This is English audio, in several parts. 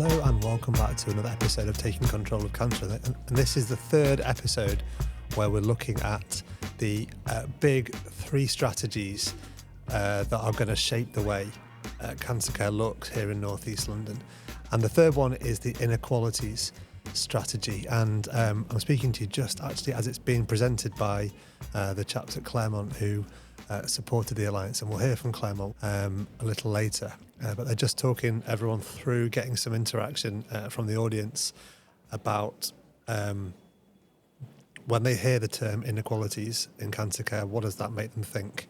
Hello and welcome back to another episode of Taking Control of Cancer. And this is the third episode where we're looking at the big three strategies that are going to shape the way cancer care looks here in North East London. And the third one is the Inequalities Strategy. And I'm speaking to you just actually as it's being presented by the chaps at Claremont who supported the Alliance. And we'll hear from Claremont a little later. But they're just talking everyone through, getting some interaction from the audience about when they hear the term inequalities in cancer care, what does that make them think?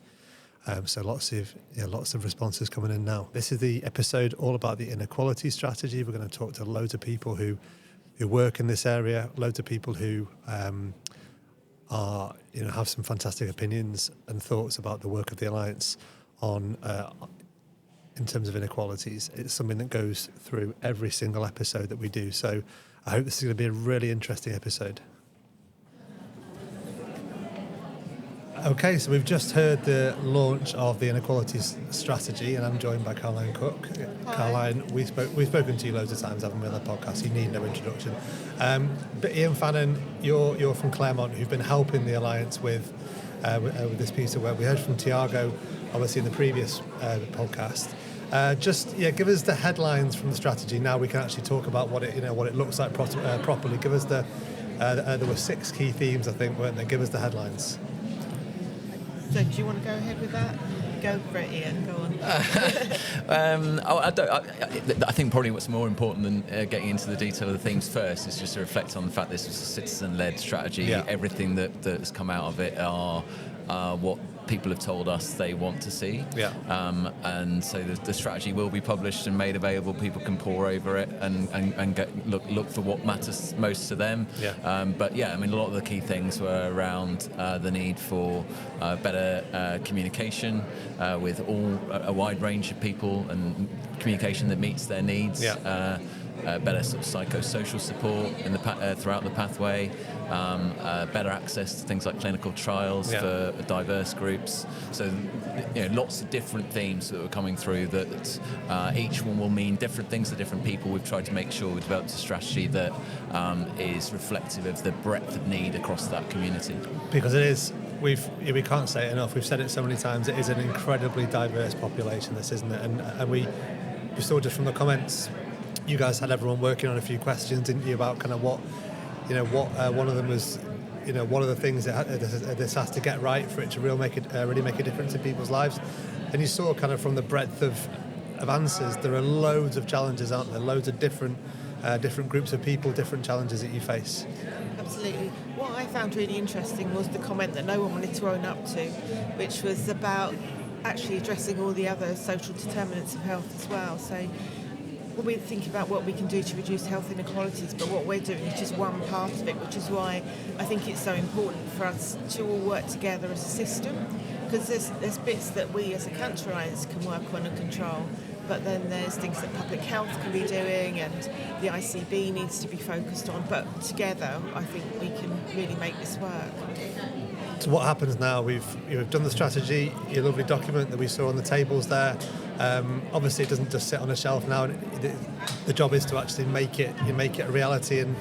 So lots of responses coming in now. This is the episode all about the inequality strategy. We're going to talk to loads of people who work in this area, loads of people who are have some fantastic opinions and thoughts about the work of the Alliance on in terms of inequalities. It's something that goes through every single episode that we do. So I hope this is going to be a really interesting episode. Okay, so we've just heard the launch of the Inequalities Strategy, and I'm joined by Caroline Cook. Hi. Caroline, we've spoken to you loads of times, haven't we, on the podcast? You need no introduction. But Ian Fannon, you're from Claremont, who've been helping the Alliance with this piece of work. We heard from Tiago, obviously, in the previous podcast. Give us the headlines from the strategy. Now we can actually talk about what it looks like properly. Give us there were 6 key themes, I think, weren't there? Give us the headlines. So do you want to go ahead with that? Go for it, Ian. Go on. I think probably what's more important than getting into the detail of the themes first is just to reflect on the fact this was a citizen-led strategy. Yeah. Everything that has come out of it are what people have told us they want to see. Yeah. And so the strategy will be published and made available. People can pore over it and look for what matters most to them. Yeah. A lot of the key things were around the need for better communication with a wide range of people and communication that meets their needs. Yeah. Better sort of psychosocial support in throughout the pathway, better access to things like clinical trials for diverse groups. So, lots of different themes that were coming through that each one will mean different things to different people. We've tried to make sure we developed a strategy that is reflective of the breadth of need across that community. Because it is. We can't say it enough. We've said it so many times. It is an incredibly diverse population, this, isn't it? And we saw just from the comments, you guys had everyone working on a few questions, didn't you, about kind of what one of them was, what are the things that this has to get right for it to really make a difference in people's lives. And you saw kind of from the breadth of answers, there are loads of challenges, aren't there? Loads of different groups of people, different challenges that you face. Absolutely. What I found really interesting was the comment that no one wanted to own up to, which was about actually addressing all the other social determinants of health as well. So we're thinking about what we can do to reduce health inequalities, but what we're doing is just one part of it, which is why I think it's so important for us to all work together as a system, because there's bits that we as a Cancer Alliance can work on and control, but then there's things that public health can be doing and the ICB needs to be focused on, but together I think we can really make this work. So what happens now? We've done the strategy, your lovely document that we saw on the tables there. Obviously, it doesn't just sit on a shelf now. The job is to actually make it a reality, and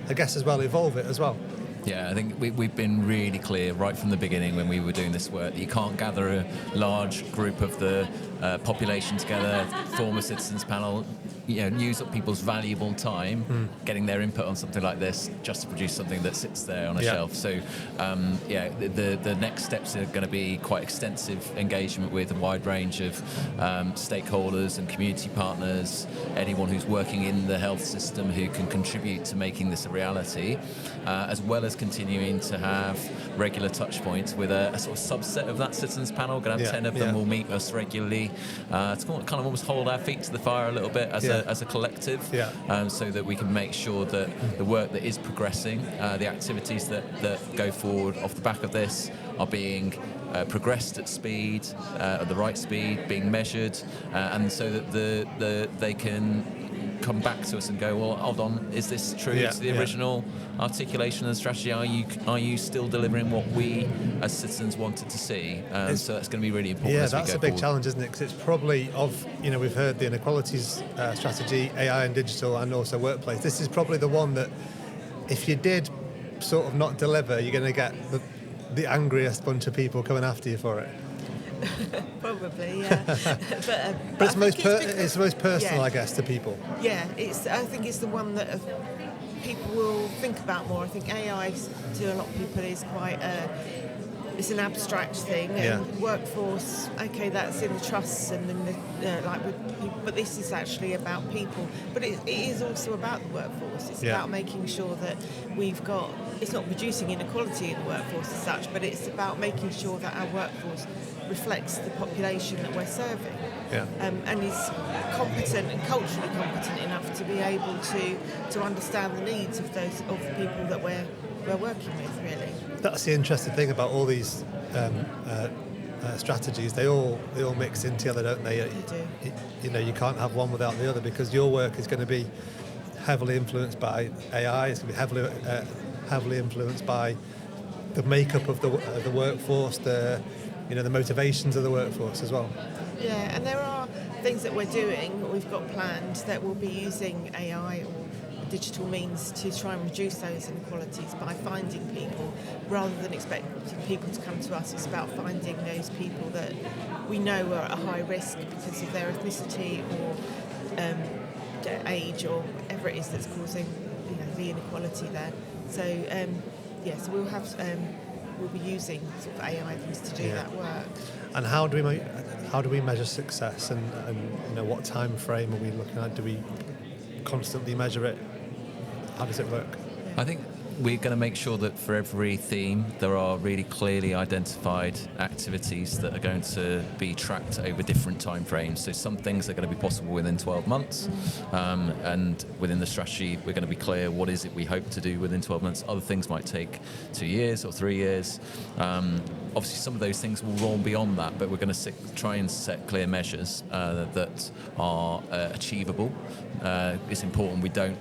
I guess as well evolve it as well. Yeah, I think we've been really clear right from the beginning when we were doing this work that you can't gather a large group of the population together, form a citizens panel, use up people's valuable time getting their input on something like this just to produce something that sits there on a shelf. So, the next steps are going to be quite extensive engagement with a wide range of stakeholders and community partners, anyone who's working in the health system who can contribute to making this a reality, as well as continuing to have regular touch points with a sort of subset of that citizens panel. We're going to have 10 of them will meet us regularly to kind of almost hold our feet to the fire a little bit as a collective, so that we can make sure that the work that is progressing, the activities that go forward off the back of this are being progressed at speed, at the right speed, being measured, and so that they can come back to us and go, well, hold on, is this true to the original articulation of the strategy? Are you still delivering what we as citizens wanted to see? So that's going to be really important. Yeah, as we that's go a big forward. challenge, isn't it? Because it's probably we've heard the inequalities strategy, AI and digital, and also workplace. This is probably the one that if you did sort of not deliver, you're going to get the angriest bunch of people coming after you for it. Probably, yeah. But it's the most personal, I guess, to people. Yeah, I think it's the one that people will think about more. I think AI to a lot of people is quite it's an abstract thing. And workforce, okay, that's in the trusts and in the with people, but this is actually about people. But it is also about the workforce. It's about making sure that we've got. It's not reducing inequality in the workforce as such, but it's about making sure that our workforce reflects the population that we're serving, and is competent and culturally competent enough to be able to understand the needs of the people that we're working with. Really, that's the interesting thing about all these strategies. They all mix in together, don't they? They do. You can't have one without the other, because your work is going to be heavily influenced by AI. It's going to be heavily influenced by the makeup of the workforce, the motivations of the workforce as well. Yeah, and there are things that we're doing, we've got planned, that we'll be using AI or digital means to try and reduce those inequalities by finding people rather than expecting people to come to us. It's about finding those people that we know are at a high risk because of their ethnicity or their age or whatever it is that's causing the inequality there. So so we'll be using sort of AI things to do that work. And how do we measure success, and what time frame are we looking at? Do we constantly measure it? How does it work? I think we're going to make sure that for every theme there are really clearly identified activities that are going to be tracked over different time frames. So some things are going to be possible within 12 months, and within the strategy we're going to be clear what is it we hope to do within 12 months. Other things might take 2 years or 3 years. Obviously some of those things will roll beyond that, but we're going to try and set clear measures that are achievable. It's important we don't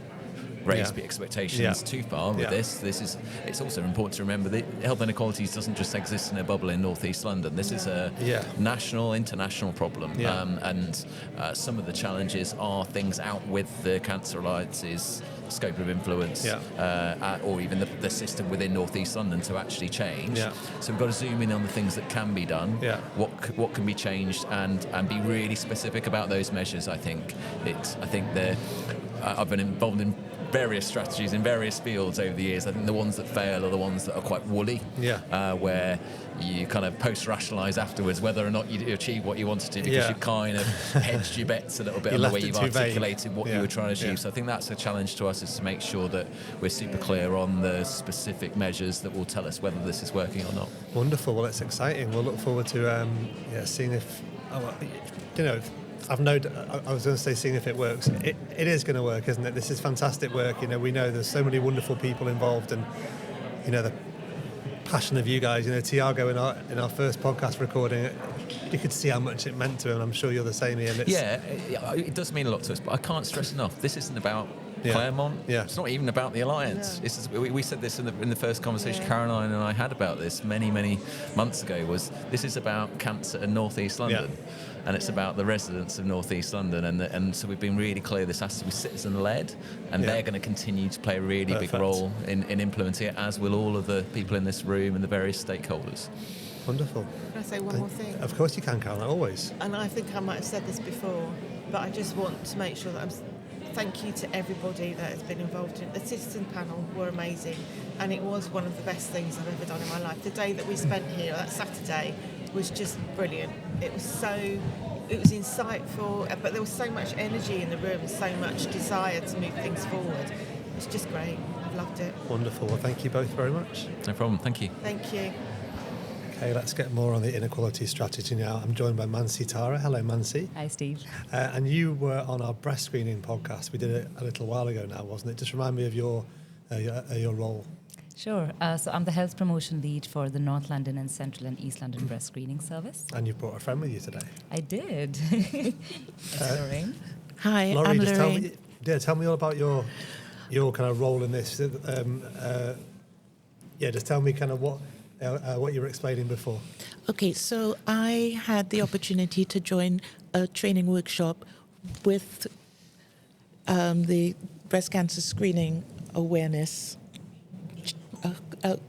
raise the expectations too far with this. It's also important to remember that health inequalities doesn't just exist in a bubble in North East London. This is a national, international problem, and some of the challenges are things out with the Cancer Alliance's scope of influence, or even the system within North East London to actually change. So we've got to zoom in on the things that can be done, what can be changed, and be really specific about those measures. I think I've been involved in various strategies in various fields over the years. I think the ones that fail are the ones that are quite woolly, where you kind of post-rationalise afterwards whether or not you achieve what you wanted to, because you've kind of hedged your bets a little bit on the way you've articulated what you were trying to achieve. So I think that's a challenge to us, is to make sure that we're super clear on the specific measures that will tell us whether this is working or not. Wonderful. Well, it's exciting. We'll look forward to seeing if I was going to say seeing if it works. It is going to work, isn't it? This is fantastic work. We know there's so many wonderful people involved, and the passion of you guys. Tiago in our first podcast recording, you could see how much it meant to him. I'm sure you're the same, Ian. It does mean a lot to us, but I can't stress enough, this isn't about Claremont. It's not even about the Alliance. We said this in the first conversation Caroline and I had about this many months ago. This is about cancer in North East London. And it's about the residents of North East London, and so we've been really clear this has to be citizen-led, and they're going to continue to play a really big role in implementing it, as will all of the people in this room and the various stakeholders. Wonderful. Can I say one more thing? Of course you can, Caroline, always. And I think I might have said this before, but I just want to make sure that thank you to everybody that has been involved in it. The citizen panel were amazing, and it was one of the best things I've ever done in my life. The day that we spent here, that Saturday, was just brilliant. It was insightful, but there was so much energy in the room, so much desire to move things forward. It's just great. I've loved it. Wonderful. Well, thank you both very much. No problem. Thank you. Thank you. Okay, let's get more on the inequality strategy now. I'm joined by Mansi Tara. Hello, Mansi. Hi, Steve. And you were on our breast screening podcast. We did it a little while ago now, wasn't it? Just remind me of your role. Sure. So I'm the health promotion lead for the North London and Central and East London breast screening service. And you've brought a friend with you today. I did. Lorraine. Hi, Laurie, I'm Lorraine. Yeah, tell me all about your kind of role in this. Just tell me kind of what you were explaining before. Okay, so I had the opportunity to join a training workshop with the breast cancer screening awareness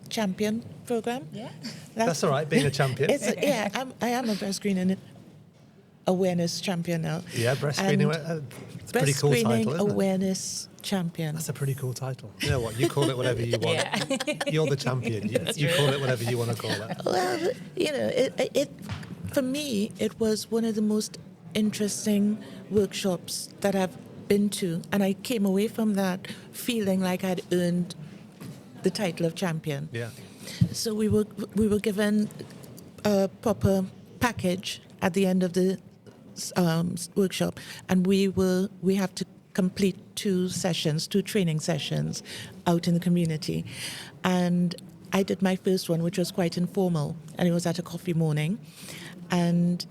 champion program. Yeah. That's all right, being a champion. I am a breast screening awareness champion now. Yeah, breast screening. It's a pretty breast cool title, screening isn't it? awareness champion. That's a pretty cool title. You know what? You call it whatever you want. You're the champion. You call it whatever you want to call it. Well, it for me, it was one of the most interesting workshops that I've been to, and I came away from that feeling like I'd earned the title of champion. Yeah. So we were given a proper package at the end of the workshop, and we have to complete 2 training sessions out in the community. And I did my first one, which was quite informal, and it was at a coffee morning. And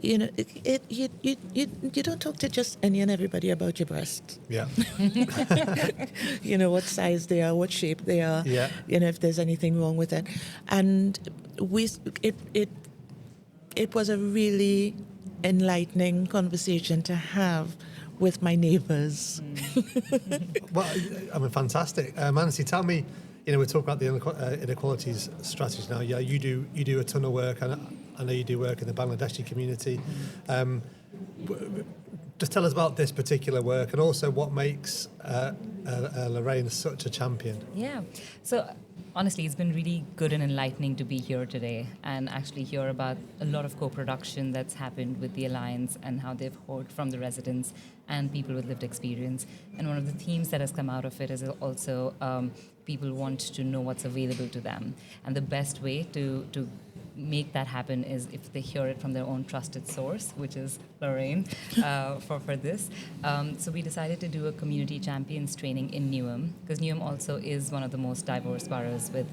you don't talk to just any and everybody about your breasts. Yeah. What size they are, what shape they are. Yeah. If there's anything wrong with it. And it was a really enlightening conversation to have with my neighbours. Well, I mean, fantastic. Mansi, tell me, we're talking about the inequalities strategy now. Yeah, you do a ton of work, and I know you do work in the Bangladeshi community. Just tell us about this particular work, and also what makes Lorraine such a champion. Yeah. So honestly, it's been really good and enlightening to be here today and actually hear about a lot of co-production that's happened with the Alliance and how they've heard from the residents and people with lived experience. And one of the themes that has come out of it is also people want to know what's available to them. And the best way to make that happen is if they hear it from their own trusted source, which is Lorraine, for this. So we decided to do a community champions training in Newham, because Newham also is one of the most diverse boroughs with,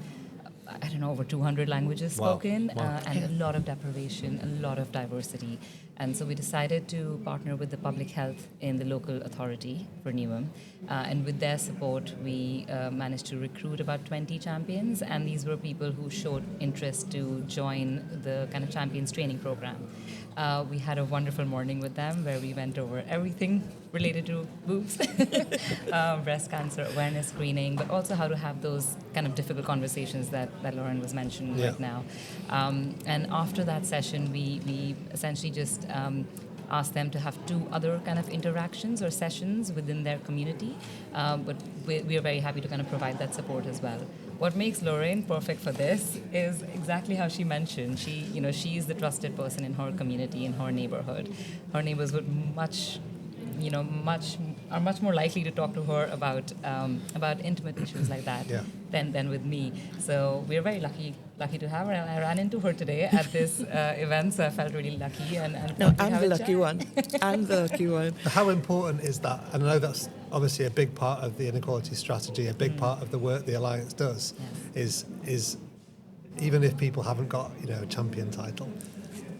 over 200 languages spoken. Wow. And a lot of deprivation, a lot of diversity. And so we decided to partner with the public health in the local authority for Newham. And with their support, we managed to recruit about 20 champions. And these were people who showed interest to join the kind of champions training program. We had a wonderful morning with them where we went over everything related to boobs, breast cancer awareness screening, but also how to have those kind of difficult conversations that Lauren was mentioning right now. And after that session, we essentially just asked them to have 2 other kind of interactions or sessions within their community. But we are very happy to kind of provide that support as well. What makes Lorraine perfect for this is exactly how she mentioned. She is the trusted person in her community, in her neighborhood. Her neighbors would much more likely to talk to her about intimate issues like that than with me. So we're very lucky to have her. And I ran into her today at this event, so I felt really lucky. I'm the lucky one. I'm the lucky one. How important is that? And I know that's obviously a big part of the inequality strategy. A big part of the work the Alliance does is even if people haven't got a champion title.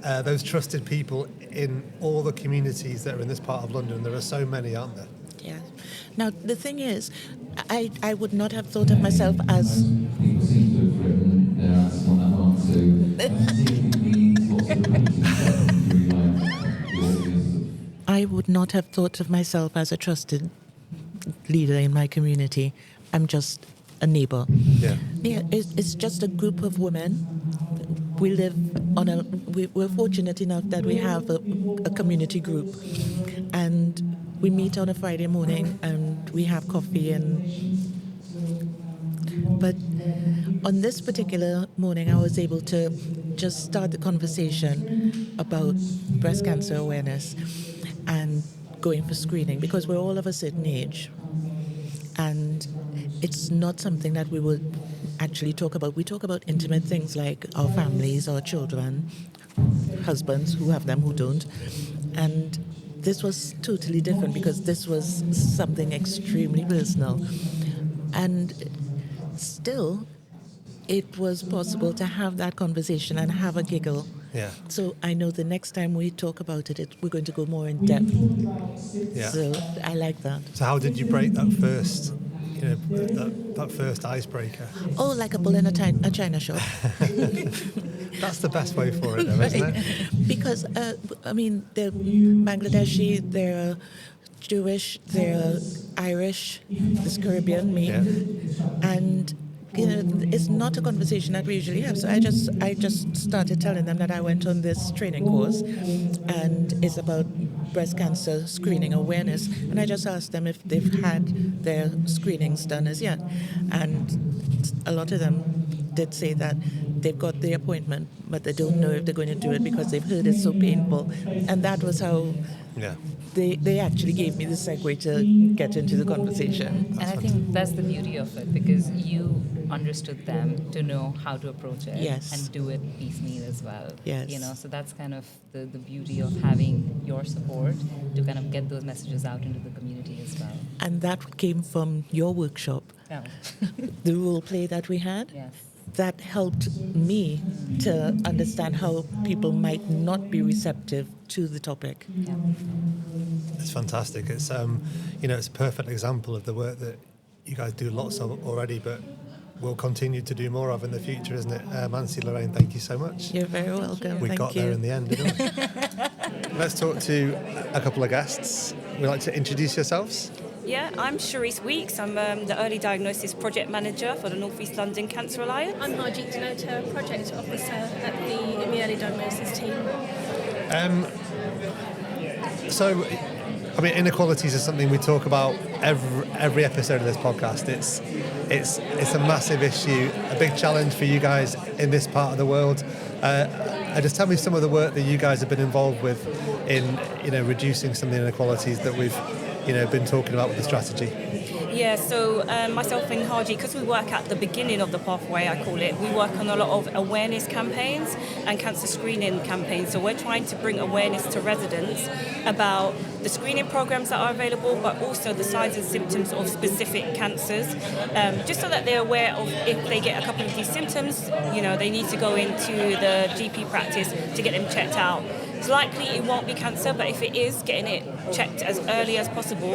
Those trusted people in all the communities that are in this part of London. There are so many, aren't there? Yeah. Now, the thing is, I would not have thought of myself as... I would not have thought of myself as a trusted leader in my community. I'm just a neighbor. Yeah. Yeah, it's just a group of women. We live we're fortunate enough that we have a community group, and we meet on a Friday morning and we have coffee. But on this particular morning, I was able to just start the conversation about breast cancer awareness and going for screening, because we're all of a certain age, and it's not something that we would actually talk about. We talk about intimate things like our families, our children, husbands who have them, who don't. And this was totally different, because this was something extremely personal. And still, it was possible to have that conversation and have a giggle Yeah. So I know the next time we talk about it, we're going to go more in depth. Yeah. So I like that. So how did you break that first, that first icebreaker? Oh, like a bull in a china shop. That's the best way for it, though, isn't it? Because, they're Bangladeshi, they're Jewish, they're Irish, there's Caribbean, me. Yeah. And, it's not a conversation that we usually have. So I just started telling them that I went on this training course and it's about breast cancer screening awareness. And I just asked them if they've had their screenings done as yet. And a lot of them did say that they've got the appointment, but they don't know if they're going to do it because they've heard it's so painful. And that was how they actually gave me the segue to get into the conversation. And I think that's the beauty of it, because you understood them to know how to approach it and do it piecemeal as well. Yes. So that's kind of the beauty of having your support to kind of get those messages out into the community as well. And that came from your workshop. Oh. The role play that we had. Yes. That helped me to understand how people might not be receptive to the topic. Yeah. It's fantastic. It's it's a perfect example of the work that you guys do lots of already, but we'll continue to do more of in the future, isn't it? Mansi, Lorraine, thank you so much. You're very welcome. We got there in the end, didn't we? Let's talk to a couple of guests. Would you like to introduce yourselves? Yeah, I'm Charisse Weeks. I'm the Early Diagnosis Project Manager for the North East London Cancer Alliance. I'm Harjeet Dhanota, Project Officer at the IMI Early Diagnosis team. Inequalities is something we talk about every episode of this podcast. It's a massive issue, a big challenge for you guys in this part of the world. Just tell me some of the work that you guys have been involved with in reducing some of the inequalities that we've been talking about with the strategy. Yeah, so myself and Harjeet, because we work at the beginning of the pathway, I call it, we work on a lot of awareness campaigns and cancer screening campaigns. So we're trying to bring awareness to residents about the screening programs that are available, but also the signs and symptoms of specific cancers, just so that they're aware of if they get a couple of these symptoms, they need to go into the GP practice to get them checked out. It's likely it won't be cancer, but if it is, getting it checked as early as possible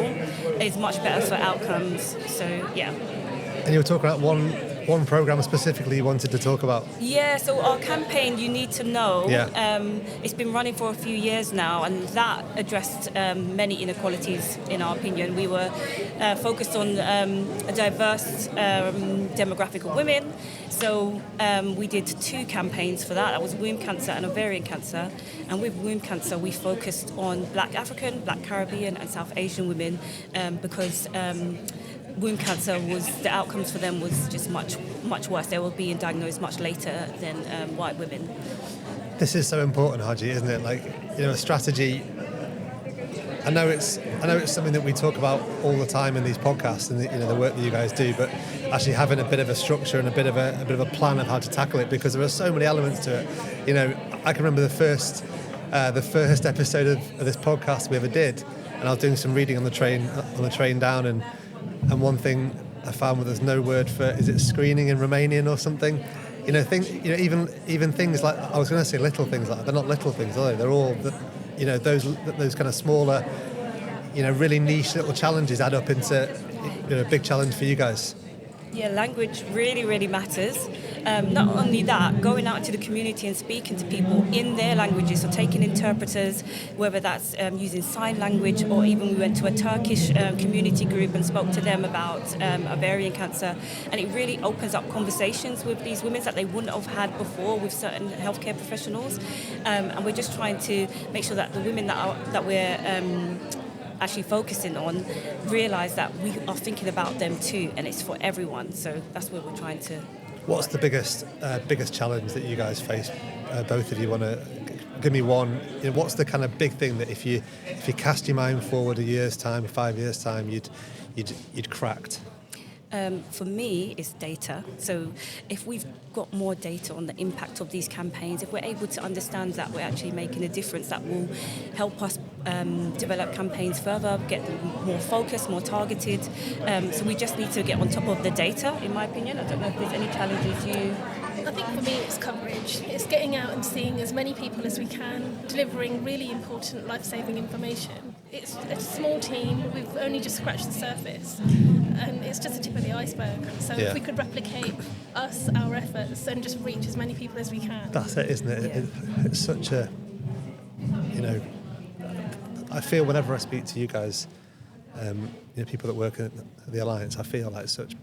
is much better for outcomes. So, yeah. And you were talking about one program specifically you wanted to talk about. Yeah, so our campaign, You Need to Know, it's been running for a few years now, and that addressed many inequalities, in our opinion. We were focused on a diverse demographic of women. So we did 2 campaigns for that. That was womb cancer and ovarian cancer. And with womb cancer, we focused on Black African, Black Caribbean and South Asian women because womb cancer the outcomes for them was just much worse. They were being diagnosed much later than white women. This is so important, Haji, isn't it? A strategy. I know it's something that we talk about all the time in these podcasts and the work that you guys do, but actually having a bit of a structure and a bit of a plan of how to tackle it, because there are so many elements to it. I can remember the first episode of this podcast we ever did, and I was doing some reading on the train down, and one thing I found there's no word for, is it screening in Romanian or something? Even things like, I was going to say little things like that. They're not little things, are they? They're all those kind of smaller, really niche little challenges add up into a big challenge for you guys. Yeah, language really, really matters. Not only that, going out into the community and speaking to people in their languages, so taking interpreters, whether that's using sign language, or even we went to a Turkish community group and spoke to them about ovarian cancer, and it really opens up conversations with these women that they wouldn't have had before with certain healthcare professionals, and we're just trying to make sure that the women that we're actually focusing on realise that we are thinking about them too, and it's for everyone. So that's where we're trying to. What's the biggest challenge that you guys face? Both of you want to give me one. What's the kind of big thing that if you cast your mind forward a year's time, 5 years' time, you'd cracked? For me, it's data. So if we've got more data on the impact of these campaigns, if we're able to understand that we're actually making a difference, that will help us develop campaigns further, get them more focused, more targeted. So we just need to get on top of the data, in my opinion. I don't know if there's any challenges you... I think for me it's coverage. It's getting out and seeing as many people as we can, delivering really important life-saving information. It's a small team, we've only just scratched the surface, and it's just the tip of the iceberg. So if we could replicate our efforts, and just reach as many people as we can. That's it, isn't it? It's such a, I feel whenever I speak to you guys, people that work at the Alliance, I feel like such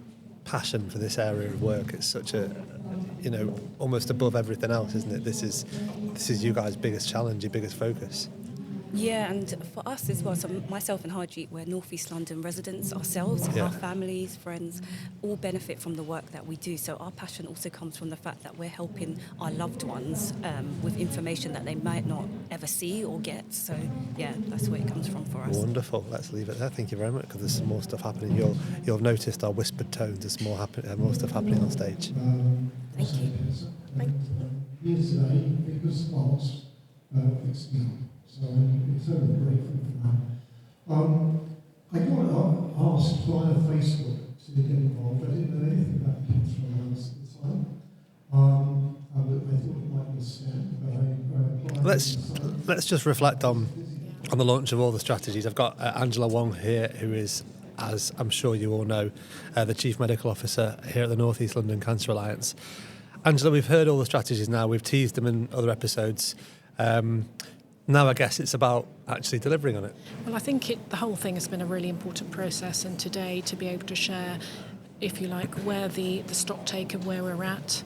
passion for this area of work. It's such a, almost above everything else, isn't it? This is you guys' biggest challenge, your biggest focus. Yeah, and for us as well, so myself and Harjeet, we're North East London residents ourselves. Our families, friends, all benefit from the work that we do. So our passion also comes from the fact that we're helping our loved ones with information that they might not ever see or get. So yeah, that's where it comes from for us. Wonderful. Let's leave it there. Thank you very much, because there's some more stuff happening. You'll have noticed our whispered tones. There's more stuff happening on stage. Thank you. Here today, big response, fixed now. So I'm eternally grateful for that. I got asked via Facebook to get involved. I didn't know anything about the Cancer Alliance at the time. I thought it might be a scam, but I Let's just reflect on the launch of all the strategies. I've got Angela Wong here, who is, as I'm sure you all know, the Chief Medical Officer here at the North East London Cancer Alliance. Angela, we've heard all the strategies now. We've teased them in other episodes. Now I guess it's about actually delivering on it. Well, I think the whole thing has been a really important process, and today to be able to share, if you like, where the stock take of where we're at,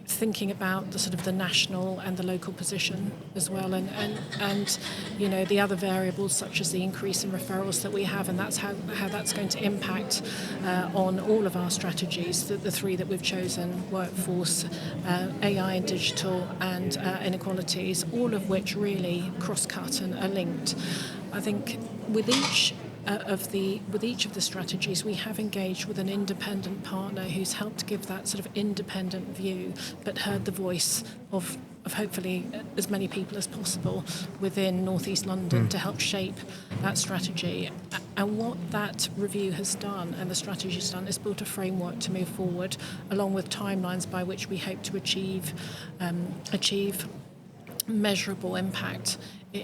thinking about the sort of the national and the local position as well, and the other variables such as the increase in referrals that we have, and that's how that's going to impact on all of our strategies, the three that we've chosen: workforce, AI and digital, and inequalities, all of which really cross-cut and are linked. I think with each of the strategies, we have engaged with an independent partner who's helped give that sort of independent view, but heard the voice of hopefully as many people as possible within North East London to help shape that strategy. And what that review has done, and the strategy has done, is built a framework to move forward, along with timelines by which we hope to achieve measurable impact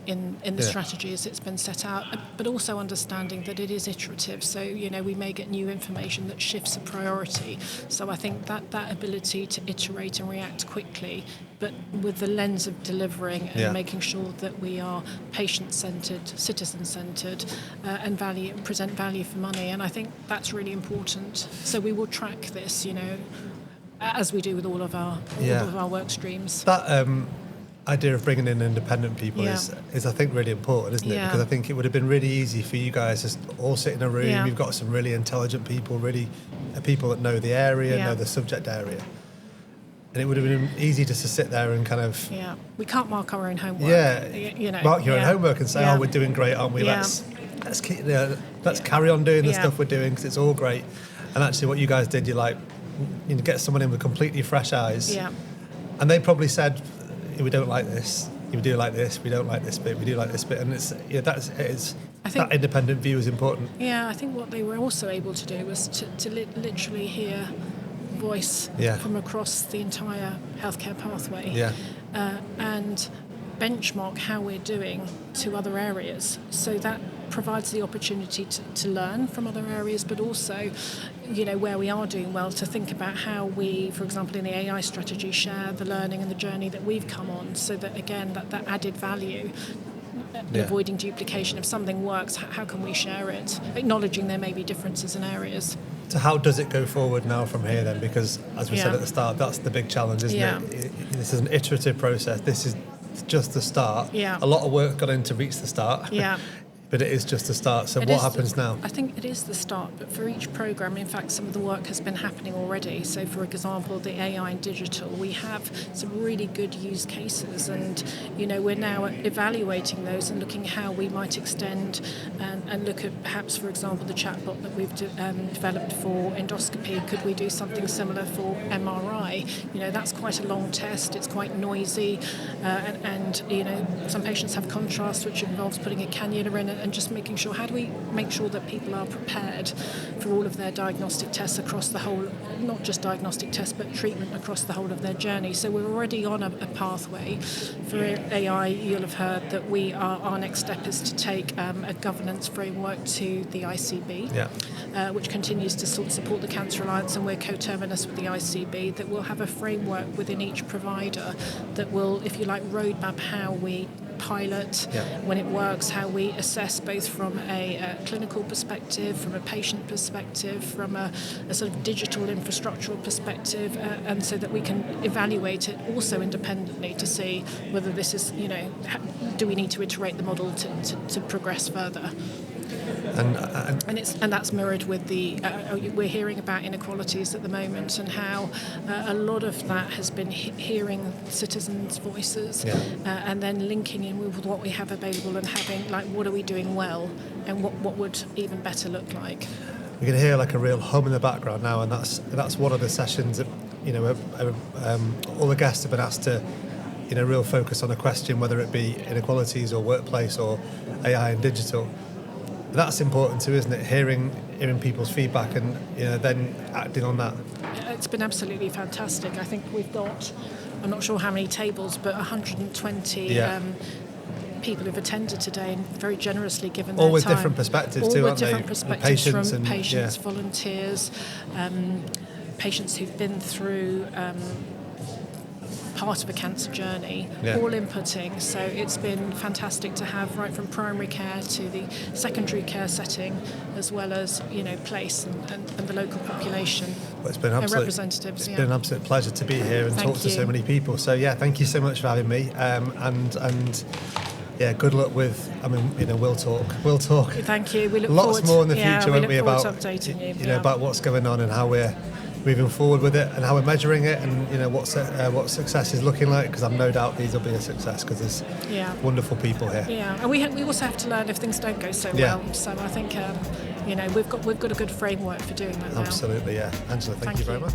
in the strategy as it's been set out, but also understanding that it is iterative. So, we may get new information that shifts a priority. So I think that ability to iterate and react quickly, but with the lens of delivering and making sure that we are patient-centred, citizen-centred, and present value for money. And I think that's really important. So we will track this, as we do with all of our work streams. That idea of bringing in independent people is I think really important, isn't it? Because I think it would have been really easy for you guys to all sit in a room. You've got some really intelligent people, really people that know the area, know the subject area, and it would have been easy just to sit there and kind of we can't mark our own homework. Mark your own homework and say, we're doing great, aren't we? Let's carry on doing the stuff we're doing, because it's all great. And actually, what you guys did, you get someone in with completely fresh eyes, and they probably said, we don't like this, we do like this, we don't like this bit, we do like this bit, and I think that independent view is important. Yeah, I think what they were also able to do was to literally hear voice from across the entire healthcare pathway, and benchmark how we're doing to other areas. So that provides the opportunity to learn from other areas, but also, where we are doing well, to think about how we, for example, in the AI strategy, share the learning and the journey that we've come on, so that, again, that added value, avoiding duplication. If something works, how can we share it? Acknowledging there may be differences in areas. So how does it go forward now from here then? Because, as we said at the start, that's the big challenge, isn't it? This is an iterative process. This is just the start. A lot of work got in to reach the start. But it is just the start. So what happens now? I think it is the start, but for each programme, in fact, some of the work has been happening already. So, for example, the AI and digital, we have some really good use cases, and, we're now evaluating those and looking how we might extend and look at perhaps, for example, the chatbot that we've developed for endoscopy. Could we do something similar for MRI? That's quite a long test. It's quite noisy, and some patients have contrast, which involves putting a cannula in and just making sure, how do we make sure that people are prepared for all of their diagnostic tests across the whole, not just diagnostic tests, but treatment across the whole of their journey. So we're already on a pathway. For AI, you'll have heard that our next step is to take a governance framework to the ICB, which continues to sort of support the Cancer Alliance, and we're coterminous with the ICB, that will have a framework within each provider that will, if you like, roadmap how we pilot when it works, how we assess both from a clinical perspective, from a patient perspective, from a sort of digital infrastructural perspective, and so that we can evaluate it also independently to see whether this is, do we need to iterate the model to progress further. And that's mirrored with we're hearing about inequalities at the moment, and how a lot of that has been hearing citizens' voices and then linking in with what we have available and having, like, what are we doing well and what would even better look like. We can hear like a real hum in the background now, and that's one of the sessions that, all the guests have been asked to, real focus on a question, whether it be inequalities or workplace or AI and digital. That's important too, isn't it? Hearing people's feedback and then acting on that. It's been absolutely fantastic. I think we've got, I'm not sure how many tables, but 120 people who've attended today and very generously given their time. All with different perspectives too, aren't they? All with different perspectives, from patients, volunteers, patients who've been through part of a cancer journey, all inputting. So it's been fantastic to have right from primary care to the secondary care setting, as well as place and the local population. Well, it's been representatives. It's been an absolute pleasure to be here and talk to so many people. So thank you so much for having me. And good luck with. We'll talk. Thank you. We look lots forward, more in the future, won't we? About updating you. About what's going on and how we're moving forward with it and how we're measuring it, and what success is looking like, because I've no doubt these will be a success, because there's wonderful people here. And we also have to learn if things don't go so well. So I think we've got a good framework for doing that now. Absolutely, Angela, thank you very much.